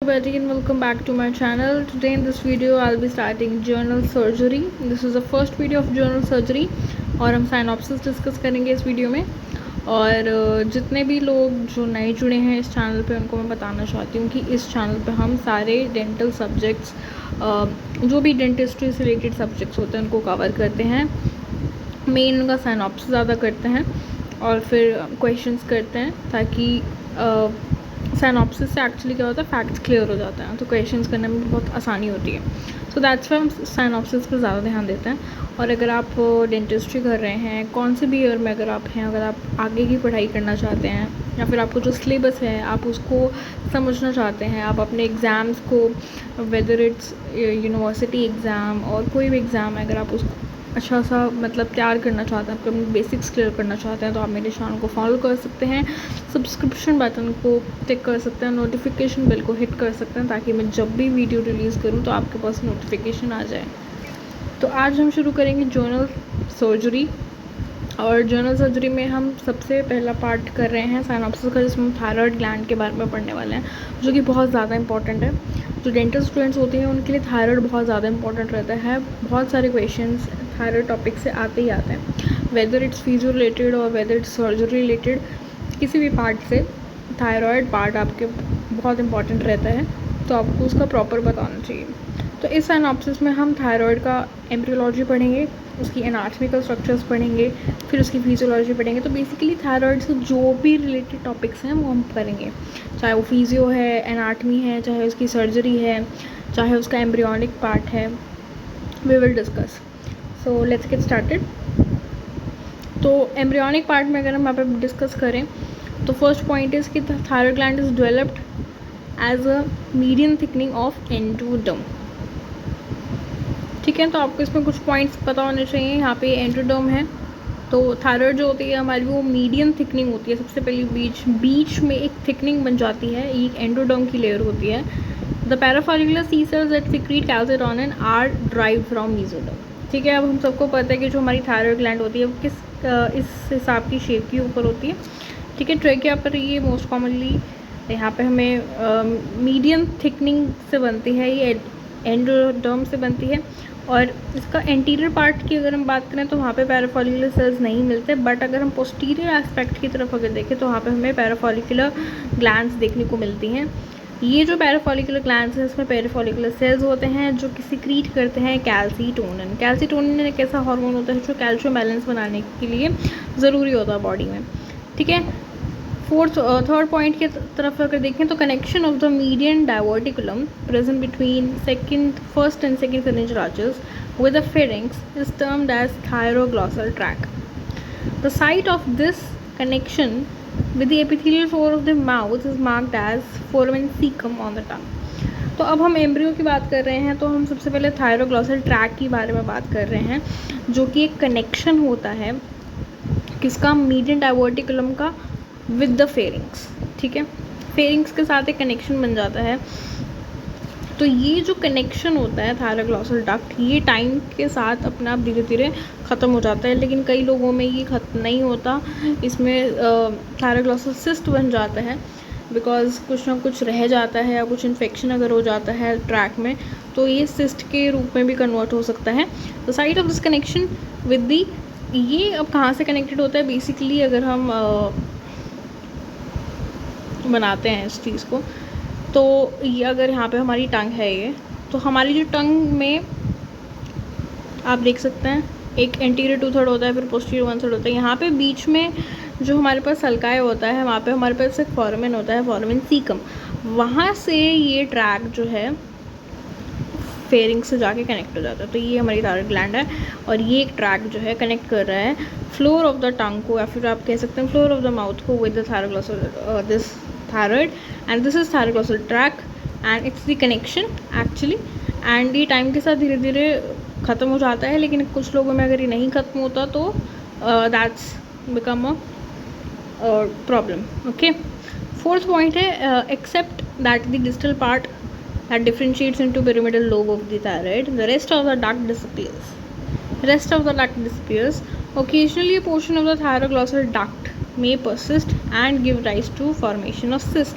Everybody and welcome back to my channel. Today in this video I'll be starting journal surgery. This is the first video of journal surgery और हम synopsis discuss करेंगे इस video में। और जितने भी लोग जो नए जुड़े हैं इस चैनल पे उनको मैं बताना चाहती हूँ कि इस चैनल पे हम सारे डेंटल सब्जेक्ट्स जो भी डेंटिस्ट्री से रिलेटेड सब्जेक्ट्स होते हैं उनको कवर करते हैं। मेन उनका साइनॉप्सिस ज़्यादा करते हैं और फिर क्वेश्चंस करते हैं ताकि साइनॉप्सिस से एक्चुअली क्या होता है, फैक्ट्स क्लियर हो जाते हैं तो क्वेश्चंस करने में बहुत आसानी होती है। सो दैट्स वाई हम साइनॉप्सिस पर ज़्यादा ध्यान देते हैं। और अगर आप डेंटिस्ट्री कर रहे हैं, कौन से भी ईयर में अगर आप हैं, अगर आप आगे की पढ़ाई करना चाहते हैं या फिर आपको जो सिलेबस है आप उसको समझना चाहते हैं, आप अपने एग्ज़ाम्स को वेदर इट्स यूनिवर्सिटी एग्ज़ाम और कोई भी एग्ज़ाम है, अगर आप उसको अच्छा सा मतलब तैयार करना चाहते हैं, अपने बेसिक्स क्लियर करना चाहते हैं तो आप मेरे चैनल को फॉलो कर सकते हैं, सब्सक्रिप्शन बटन को टिक कर सकते हैं, नोटिफिकेशन बेल को हिट कर सकते हैं ताकि मैं जब भी वीडियो रिलीज़ करूं तो आपके पास नोटिफिकेशन आ जाए। तो आज हम शुरू करेंगे जर्नल सर्जरी। और जर्नल सर्जरी में हम सबसे पहला पार्ट कर रहे हैं साइनॉप्सिस का, जिसमें हम थायराइड ग्लैंड के बारे में पढ़ने वाले हैं जो कि बहुत ज़्यादा इंपॉर्टेंट है। जो डेंटल स्टूडेंट्स होते हैं उनके लिए थायराइड बहुत ज़्यादा इंपॉर्टेंट रहता है। बहुत सारे क्वेश्चंस थायराइड टॉपिक से आते ही आते हैं, वेदर इट्स फिजियो रिलेटेड और वेदर इट्स सर्जरी रिलेटेड, किसी भी पार्ट से थायराइड पार्ट आपके बहुत इंपॉर्टेंट रहता है तो आपको उसका प्रॉपर बताना चाहिए। तो इस साइनॉप्सिस में हम थायराइड का एम्ब्रियोलॉजी पढ़ेंगे, उसकी एनाटॉमिकल स्ट्रक्चर्स पढ़ेंगे, फिर उसकी फिजियोलॉजी पढ़ेंगे। तो बेसिकली थायराइड से जो भी रिलेटेड टॉपिक्स हैं वो हम करेंगे, चाहे वो फिजियो है, एनाटमी है, चाहे उसकी सर्जरी है, चाहे उसका एम्ब्रियोनिक पार्ट है, we will discuss. So let's get started. तो एम्ब्रियोनिक पार्ट में अगर हम यहाँ पे डिस्कस करें तो फर्स्ट पॉइंट इज़ कि thyroid gland is developed as a medium thickening of endoderm. ठीक है, तो आपको इसमें कुछ पॉइंट्स पता होने चाहिए। यहाँ पे एंडोडर्म है तो थायराइड जो होती है हमारी वो मीडियम थिकनिंग होती है। सबसे पहले बीच में एक थिकनिंग बन जाती है, एक एंडोडर्म की लेयर होती है। The parafollicular C cells that secrete calcitonin are derived from mesoderm. ठीक है, अब हम सबको पता है कि जो हमारी थायराइड ग्लैंड होती है वो किस इस हिसाब की शेप के ऊपर होती है। ठीक है, ट्रेकिया पर ये मोस्ट कॉमनली यहाँ पे हमें मीडियम थिकनिंग से बनती है, ये एंडोडर्म से बनती है। और इसका एंटीरियर पार्ट की अगर हम बात करें तो वहाँ पे पैराफॉलिकुलर सेल्स नहीं मिलते, बट अगर हम पोस्टीरियर एस्पेक्ट की तरफ अगर देखें तो वहाँ पे हमें पैराफॉलिकुलर ग्लैंड्स देखने को मिलती हैं। ये जो पैराफॉलिकुलर ग्लैंड्स हैं इसमें पैराफॉलिकुलर सेल्स होते हैं जो कि सिक्रीट करते हैं कैल्सीटोनिन। कैल्सीटोनिन एक ऐसा हार्मोन होता है जो कैल्शियम बैलेंस बनाने के लिए ज़रूरी होता है बॉडी में। ठीक है, थर्ड पॉइंट की तरफ अगर देखें तो connection of the median diverticulum present between first and second pharyngeal arches with the pharynx is termed as thyroglossal tract. The site of this connection with the epithelial floor of the mouth is marked as foramen cecum on the tongue। तो अब हम embryo की बात कर रहे हैं तो हम सबसे पहले थायरोग्लॉसल ट्रैक के बारे में बात कर रहे हैं, जो कि एक कनेक्शन होता है किसका, मीडियन डाइवर्टिकुलम का विद द फेरिंग्स। ठीक है, फेरिंग्स के साथ एक कनेक्शन बन जाता है। तो ये जो कनेक्शन होता है थायरोग्लॉसल डक्ट, ये टाइम के साथ अपने आप धीरे धीरे ख़त्म हो जाता है, लेकिन कई लोगों में ये ख़त्म नहीं होता, इसमें थायरोग्लॉसल सिस्ट बन जाता है बिकॉज कुछ ना कुछ रह जाता है या कुछ इन्फेक्शन अगर हो जाता है ट्रैक में तो ये सिस्ट के रूप में भी कन्वर्ट हो सकता है। The site of this connection with the, ये अब कहाँ से कनेक्टेड होता है, बेसिकली अगर हम बनाते हैं इस चीज़ को तो ये अगर यहाँ पे हमारी टंग है ये, तो हमारी जो टंग में आप देख सकते हैं एक एंटीरियर 2/3 होता है, फिर पोस्टीरियर 1/3 होता है। यहाँ पे बीच में जो हमारे पास सल्काई होता है वहाँ पे हमारे पास एक फोरामेन होता है, फोरामेन सीकम। वहाँ से ये ट्रैक जो है फेरिंग से जाके कनेक्ट हो जाता है। तो ये हमारी थायराइड ग्लैंड है और ये एक ट्रैक जो है कनेक्ट कर रहा है फ्लोर ऑफ द टंग को, या फिर आप कह सकते हैं फ्लोर ऑफ द माउथ को with the thyroglossal this thyroid, and this is thyroglossal tract and it's the connection actually। and ये टाइम के साथ धीरे धीरे ख़त्म हो जाता है, लेकिन कुछ लोगों में अगर ये नहीं ख़त्म होता तो that's become a problem। okay, fourth point है except that the distal part that differentiates into pyramidal lobe of the thyroid, the rest of the duct disappears। occasionally a portion of the thyroglossal duct may persist and give rise to formation of cyst।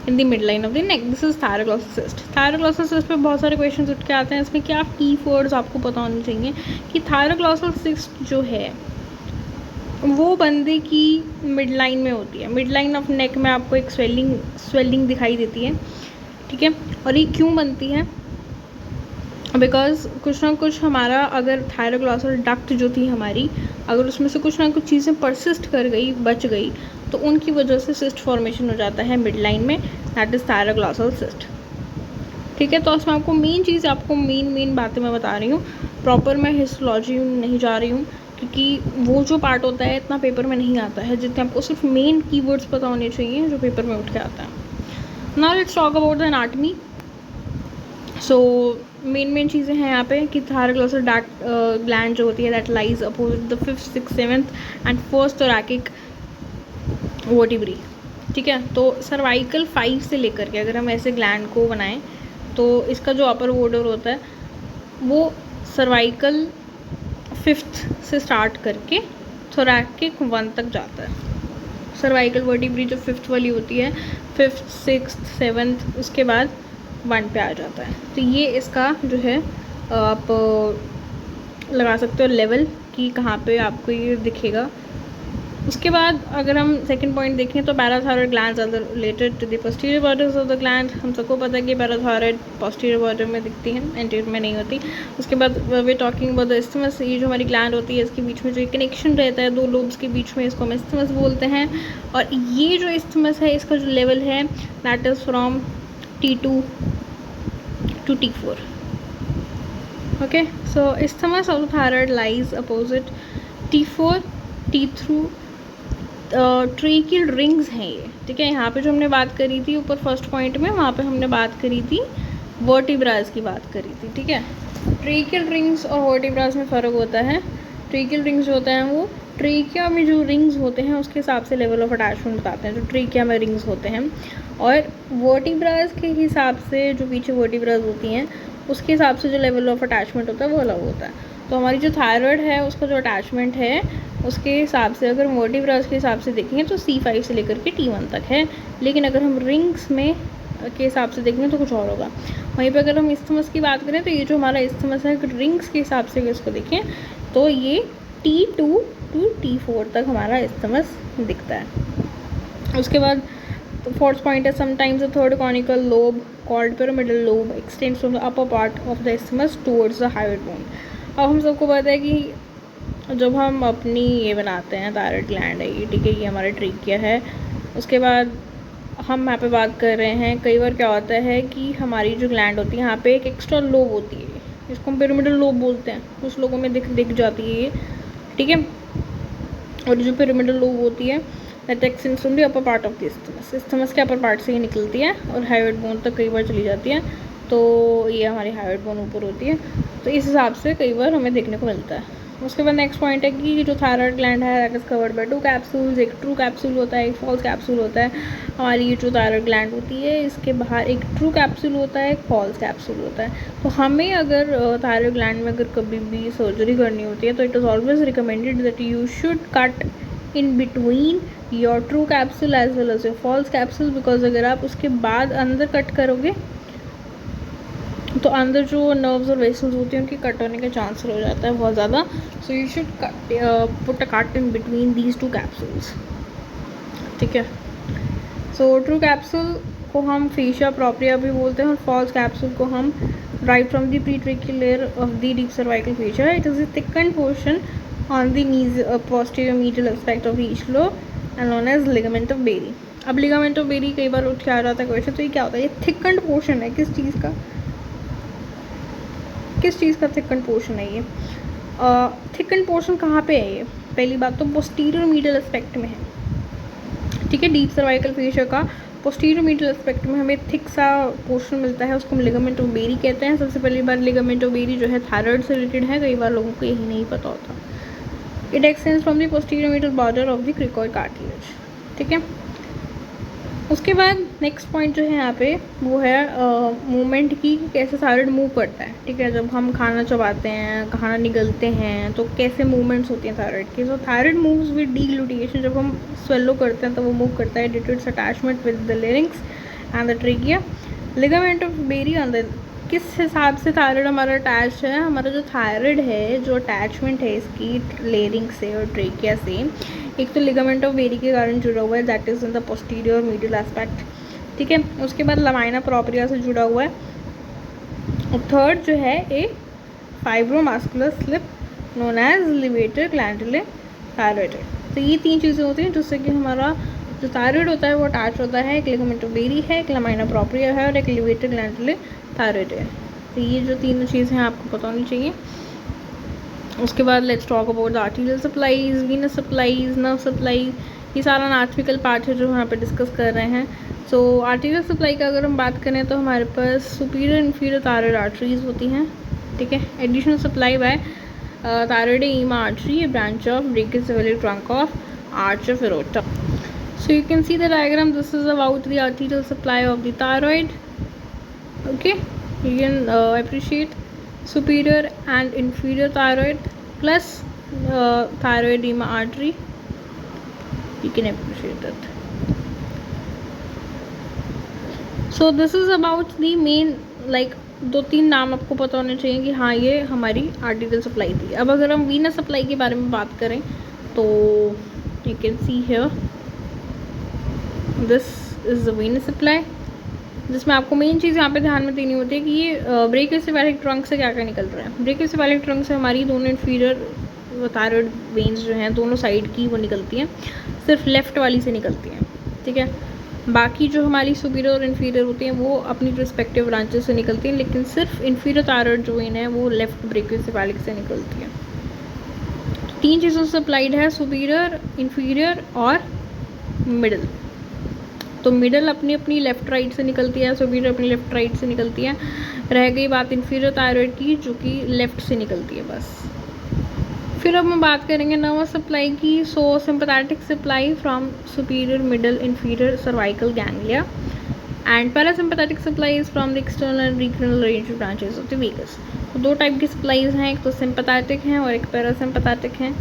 In the mid line of the neck, this is thyroglossal cyst. Thyroglossal cyst पे बहुत सारे question उठ के आते हैं, इसमें क्या की वर्ड्स आपको पता होने चाहिए कि थायरोग्लॉसल सिस्ट जो है वो बंदे की मिड लाइन में होती है। मिड लाइन ऑफ नेक में आपको एक स्वेलिंग दिखाई देती है, ठीक है। और ये क्यों बनती है? बिकॉज कुछ ना कुछ हमारा, अगर थायरोग्लॉसल डक्ट जो थी हमारी, अगर उसमें से कुछ ना कुछ चीज़ें परसिस्ट कर गई, बच गई, तो उनकी वजह से सिस्ट फॉर्मेशन हो जाता है मिड लाइन में, दैट इज़ थायरोग्लॉसल सिस्ट, ठीक है। तो उसमें आपको मेन चीज़, आपको मेन बातें मैं बता रही हूँ, प्रॉपर मैं हिस्टोलॉजी नहीं जा रही हूँ, क्योंकि वो जो पार्ट होता है इतना पेपर में नहीं आता है, जितने आपको सिर्फ मेन कीवर्ड्स पता होने चाहिए जो पेपर में उठ के आता है। Now let's talk about the anatomy. So main चीज़ें हैं यहाँ पे कि थायरोग्लॉसल ग्लैंड जो होती है that lies opposite the 5th, 6th, 7th and 1st thoracic vertebrae, ठीक है। तो सर्वाइकल 5 से लेकर के अगर हम ऐसे ग्लैंड को बनाएं तो इसका जो अपर बॉर्डर होता है वो सर्वाइकल 5th से स्टार्ट करके थोरैकिक 1 तक जाता है। सर्वाइकल वर्टिब्री जो 5th वाली होती है, 5th, 6th, 7th, उसके बाद 1 पे आ जाता है। तो ये इसका जो है आप लगा सकते हो लेवल कि कहाँ पे आपको ये दिखेगा। उसके बाद अगर हम सेकंड पॉइंट देखें तो parathyroid glands are related to the posterior borders of the gland. हम सबको पता है कि पैराथायरॉयड पोस्टीरियर बॉर्डर में दिखती है, एंटीरियर में नहीं होती। उसके बाद वे टॉकिंग अबाउट द इस्थमस, ये जो हमारी ग्लैंड होती है इसके बीच में जो कनेक्शन रहता है 2 लोब्स के बीच में, इसको हम इस्थमस बोलते हैं। और ये जो इस्थमस है इसका जो लेवल है that is from T2 to T4. Okay, so isthmus of the thyroid lies opposite T4, T3, tracheal rings हैं ये, ठीक है। यहाँ पे जो हमने बात करी थी ऊपर फर्स्ट पॉइंट में, वहाँ पे हमने बात करी थी वर्टिब्रास की बात करी थी, ठीक है। ट्रेकियल रिंग्स और वर्टिब्रास में फ़र्क होता है। ट्रेकियल रिंग्स जो होते हैं वो ट्रेकिया में जो रिंग्स होते हैं उसके हिसाब से लेवल ऑफ अटैचमेंट बताते हैं, जो ट्रेकिया में रिंग्स होते हैं। और वर्टिब्रास के हिसाब से जो पीछे वर्टिब्रास होती हैं उसके हिसाब से जो लेवल ऑफ अटैचमेंट होता है वो अलग होता है। तो हमारी जो थायराइड है उसका जो अटैचमेंट है उसके हिसाब से अगर वर्टिब्रास के हिसाब से देखेंगे तो C5 से लेकर के T1 तक है, लेकिन अगर हम रिंग्स में के हिसाब से देखेंगे तो कुछ और होगा। वहीं पे अगर हम इस्थमस की बात करें तो ये जो हमारा इस्थमस है रिंग्स के हिसाब से इसको देखें तो ये T2 to T4 तक हमारा इस्थमस दिखता है। उसके बाद फोर्थ पॉइंट है sometimes the third conical lobe called pyramidal lobe extends from the upper part of the isthmus towards the hyoid bone. अब हम सबको पता है कि जब हम अपनी ये बनाते हैं थायराइड ग्लैंड है ये, ठीक है, ये हमारा ट्रेकिया है। उसके बाद हम यहाँ पे बात कर रहे हैं, कई बार क्या होता है कि हमारी जो ग्लैंड होती है यहाँ पे एक एक्स्ट्रा लोब होती है, इसको हम पिरामिडल लोब बोलते हैं, कुछ लोगों में दिख जाती है ये, ठीक है। और जो पिरामिडल लोब होती है that x tends from the upper part of the isthmus, isthmus के अपर पार्ट से ही निकलती है और हाइवेट बोन तक कई बार चली जाती है। तो ये हमारी हाइवेट बोन ऊपर होती है, तो इस हिसाब से कई बार हमें देखने को मिलता है। उसके बाद नेक्स्ट पॉइंट है कि जो थायराइड ग्लैंड है that is covered by 2 capsules, एक ट्रू कैप्सूल होता है, एक फॉल्स कैप्सूल होता है। हमारी ये जो थायराइड ग्लैंड होती है इसके बाहर एक ट्रू कैप्सूल होता है, एक फॉल्स कैप्सूल होता है। तो हमें अगर थायराइड ग्लैंड में अगर कभी भी सर्जरी करनी होती है तो it is always recommended that you should cut in between your true capsule as well as your false capsule, because अगर आप उसके बाद अंदर कट करोगे तो अंदर जो नर्व्स और वेसल्स होती हैं उनके कट होने का चांस हो जाता है बहुत ज़्यादा। So you should put a cut in between these 2 capsules, ठीक है। सो ट्रू कैप्सूल को हम फेशिया प्रोप्रिया भी बोलते हैं और फॉल्स कैप्सूल को हम right from the pretracheal layer of the deep cervical fascia. It is the thickened portion on the posterior medial aspect of each lobe and known as ligament of Berry। अब ligament of Berry कई बार उठ के आ जाता है question, तो ये क्या होता है? ये थिकन्ड पोर्शन है किस चीज़ का थिकन्ड पोर्शन है ये? थिकन्ड पोर्शन कहाँ पे है ये? पहली बात तो पोस्टीरियर मीडियल एस्पेक्ट में है, ठीक है। डीप सर्वाइकल फेशिया का पोस्टीरियर मीडियल एस्पेक्ट में हमें थिक सा पोर्शन मिलता है, उसको हम लिगामेंट ऑफ बेरी कहते हैं। सबसे पहली बार लिगामेंट ऑफ बेरी जो है थायराइड से रिलेटेड है, कई बार लोगों को यही नहीं पता होता। It extends from the posterior middle border of the cricoid cartilage, ठीक है। उसके बाद नेक्स्ट पॉइंट जो है यहाँ पे वो है मूवमेंट की, कैसे थायराइड मूव करता है, ठीक है। जब हम खाना चबाते हैं, खाना निगलते हैं तो कैसे मूवमेंट्स होती हैं थायराइड की। सो थायराइड मूव्स विद डीग्लूटिएशन, जब हम स्वेलो करते हैं तो वो मूव करता है due to its attachment with the larynx and the trachea, ligament of Berry on the. किस हिसाब से थायराइड हमारा अटैच है? हमारा जो थायराइड है, जो अटैचमेंट है इसकी लेरिंग से और ट्रेकिया से, एक तो लिगामेंट ऑफ बेरी के कारण जुड़ा हुआ है, that is in the posterior medial aspect, ठीक है। उसके बाद लमाइना प्रोप्रिया से जुड़ा हुआ है, और थर्ड जो है a fibromuscular slip known as levator glandulae thyroideae. तो ये 3 चीज़ें होती हैं जिससे कि हमारा जो थायराइड होता है वो अटैच होता है। एक लिगामेंट ऑफ बेरी है, एक लमाइना प्रोप्रिया है, और एक लिवेटर ग्लैंडुले थायराइड है। तो ये जो 3 चीज़ें हैं आपको पता होनी चाहिए। उसके बाद let's talk about the arterial supplies, Venus supplies, nerve supply. ये सारा एनाटॉमिकल पार्ट है जो यहाँ पे डिस्कस कर रहे हैं। सो आर्टीरियल सप्लाई का अगर हम बात करें तो हमारे पास सुपीरियर इन्फीरियर थायराइड आर्टरीज होती हैं, ठीक है। Additional supply bye thyroidema artery, a branch of brachiocephalic trunk of arch of aorta. So you can see the diagram. This is about the arterial supply of the thyroid. Okay, you can appreciate superior and inferior thyroid plus thyroidema artery. You can appreciate that. So this is about the main, like 2-3 नाम आपको पता होने चाहिए कि हाँ ये हमारी arterial supply थी। अब अगर हम वीनस सप्लाई के बारे में बात करें तो you can see here this is the Venus supply, जिसमें आपको मेन चीज़ यहाँ पे ध्यान में देनी होती है कि ये ब्रेकियोसेफेलिक ट्रंक से क्या क्या निकल रहा है। ब्रेकियोसेफेलिक ट्रंक से हमारी दोनों इन्फीरियर थायराइड वेन्स जो हैं दोनों साइड की वो निकलती हैं, सिर्फ लेफ़्ट वाली से निकलती हैं, ठीक है। बाकी जो हमारी सुपीरियर और इन्फीरियर होती हैं वो अपनी रिस्पेक्टिव ब्रांचेस से निकलती हैं, लेकिन सिर्फ इन्फीरियर थायराइड जो वेन है वो लेफ्ट ब्रेकियोसेफेलिक से निकलती है। 3 चीज़ों से सप्लाइड है, सुपीरियर, इन्फीरियर और मिडल। तो मिडल अपनी अपनी लेफ्ट राइट से निकलती है, सुपीरियर अपनी लेफ्ट राइट से निकलती है। रह गई बात इन्फीरियर थायराइड की जो कि लेफ्ट से निकलती है बस। फिर अब हम बात करेंगे नर्वस सप्लाई की। So sympathetic supply from superior, middle, inferior cervical ganglia, and parasympathetic supply is from the external and regional range branches of the vagus. तो 2 टाइप की सप्लाईज हैं, एक तो सिंपैथेटिक हैं और एक पैरासिम्पैथेटिक हैं।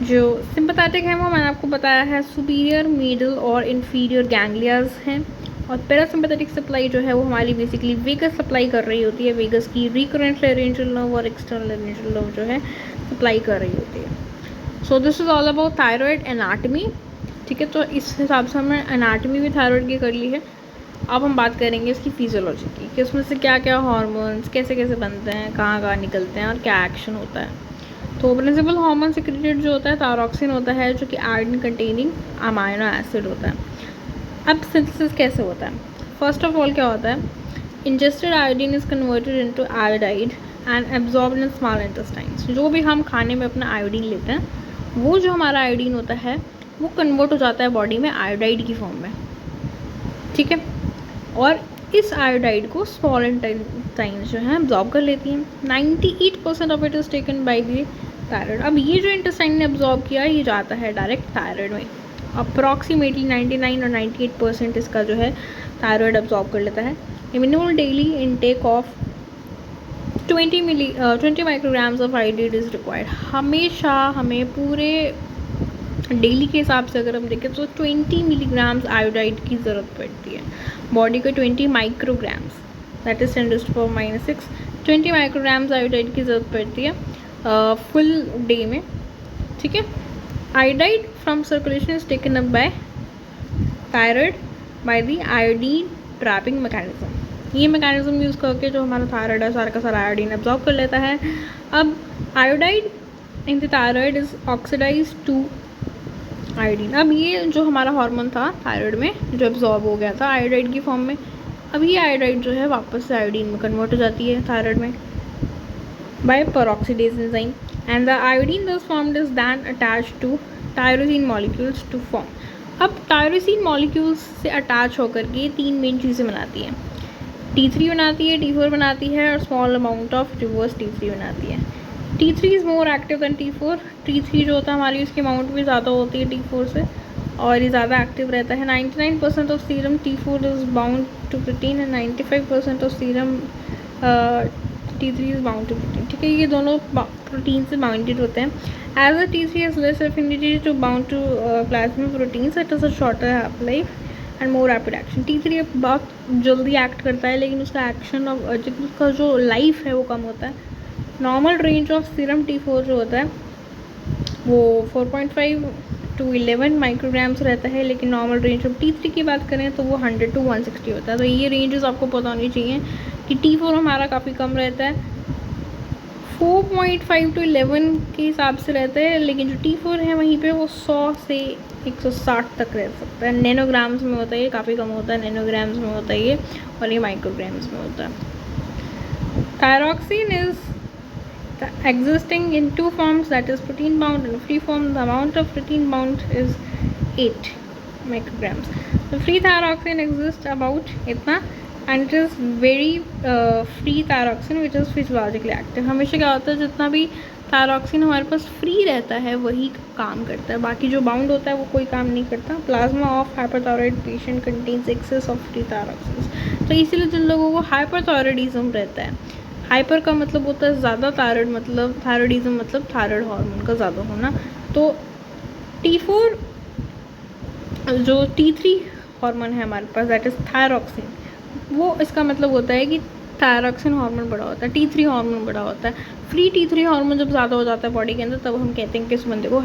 जो सिंपैथेटिक हैं वो मैंने आपको बताया है सुपीरियर, मिडल और इन्फीरियर गैंग्लियाज हैं, और पैरासिम्पैथेटिक सप्लाई जो है वो हमारी बेसिकली वेगस सप्लाई कर रही होती है। वेगस की रिकरेंट लेरेंजियल नर्व और एक्सटर्नल लेरेंजियल नर्व जो है सप्लाई कर रही होती है। So this is all about thyroid anatomy, ठीक है। तो इस हिसाब से हमने एनाटमी भी थायराइड की कर ली है। अब हम बात करेंगे इसकी फिजियोलॉजी की, कि उसमें से क्या क्या हार्मोन्स कैसे कैसे बनते हैं, कहाँ कहाँ निकलते हैं और क्या एक्शन होता है। तो प्रिंसिपल हार्मोन सिक्रेटेड जो होता है थायरॉक्सिन होता है, जो कि आयोडीन कंटेनिंग अमाइनो एसिड होता है। अब सिंथेसिस कैसे होता है? फर्स्ट ऑफ ऑल क्या होता है, ingested iodine is converted into iodide and absorbed in small intestines. जो भी हम खाने में अपना आयोडीन लेते हैं वो जो हमारा आयोडीन होता है वो कन्वर्ट हो जाता है बॉडी में आयोडाइड की फॉर्म में, ठीक है। और इस आयोडाइड को स्मॉल इंटेस्टाइन्स जो हैं एब्जॉर्ब कर लेती हैं। 98% of it is taken by the thyroid. अब ये जो इंटेस्टाइन ने एब्जॉर्ब किया ये जाता है डायरेक्ट थायराइड में। अप्रॉक्सीमेटली 99 और 98% इसका जो है थायराइड एब्जॉर्ब कर लेता है। Minimal daily intake of 20 micrograms of iodine is required. हमेशा हमें पूरे डेली के हिसाब से अगर हम देखें तो 20 मिलीग्राम्स आयोडाइड की ज़रूरत पड़ती है बॉडी को। 20 micrograms that is 10⁻⁻⁶ 20 micrograms iodide की ज़रूरत पड़ती है फुल डे में, ठीक है। Iodide from circulation is taken up by thyroid by the iodine trapping mechanism. ये मैकेनिज्म यूज़ करके जो हमारा थायराइड है सारा का सारा आयोडीन एब्जॉर्ब कर लेता है। अब iodide in the thyroid is oxidize to iodine. अब ये जो हमारा हार्मोन था थायराइड में जो एब्जॉर्ब हो गया था आयोडाइड की फॉर्म में, अब ये आयोडाइड जो है वापस से आयोडीन में कन्वर्ट हो जाती है थायराइड में bye peroxidase enzyme, and the iodine thus formed is then attached to tyrosine molecules to form। अब टायरोसिन मॉलिक्यूल्स से अटैच होकर के 3 मेन चीज़ें बनाती हैं, T3 बनाती है, T4 बनाती है और small amount of reverse T3 बनाती है। T3 is more active then T4। T3 जो होता है हमारी उसकी अमाउंट भी ज़्यादा होती है T4 से और ये ज़्यादा एक्टिव रहता है। 99% of serum T4 is bound to protein and 95% of serum T3 is bound to protein, ठीक है। ये दोनों प्रोटीन से बाउंडेड होते हैं। As a T3 has less affinity to bound to plasma proteins, it is a shorter half life and more rapid action. T3 बहुत जल्दी act करता है, लेकिन उसका एक्शन और उसका जो लाइफ है वो कम होता है। Normal range of serum T4 जो होता है वो 4.5 to 11 माइक्रोग्राम्स रहता है, लेकिन नॉर्मल रेंज ऑफ T3 की बात करें तो वो 100 to 160 होता है। तो ये रेंजेस आपको पता होनी चाहिए कि T4 हमारा काफ़ी कम रहता है, 4.5 to 11 के हिसाब से रहता है, लेकिन जो T4 है वहीं पे वो 100 से 160 तक रह सकता है। नैनोग्राम्स में होता है, ये काफ़ी कम होता है, नैनोग्राम्स में होता है ये, और ये माइक्रोग्राम्स में होता है। Thyroxine is existing in two forms, that is protein bound and free form. The amount of protein bound is 8 micrograms. The free thyroxine exists about itna, and it is very free thyroxine which is physiologically active. हमेशा क्या होता है, जितना भी thyroxine हमारे पास free रहता है वही काम करता है, बाकी जो बाउंड होता है वो कोई काम नहीं करता। Plasma of hyperthyroid patient contains excess of free thyroxine. तो इसीलिए जिन लोगों को हाइपरथायरॉइडिज्म रहता है, हाइपर का मतलब होता है ज़्यादा, थायराइड मतलब थायरॉइडिज्म मतलब थायराइड हार्मोन का ज़्यादा होना। तो T4 जो T3 हार्मोन है हमारे पास, दैट इज़ थायरॉक्सिन, वो इसका मतलब होता है कि थायरॉक्सिन हार्मोन बड़ा होता है, T3 हार्मोन बड़ा होता है। फ्री T3 हार्मोन जब ज़्यादा हो जाता है बॉडी के अंदर, तब हम कहते हैं कि इस बंदे को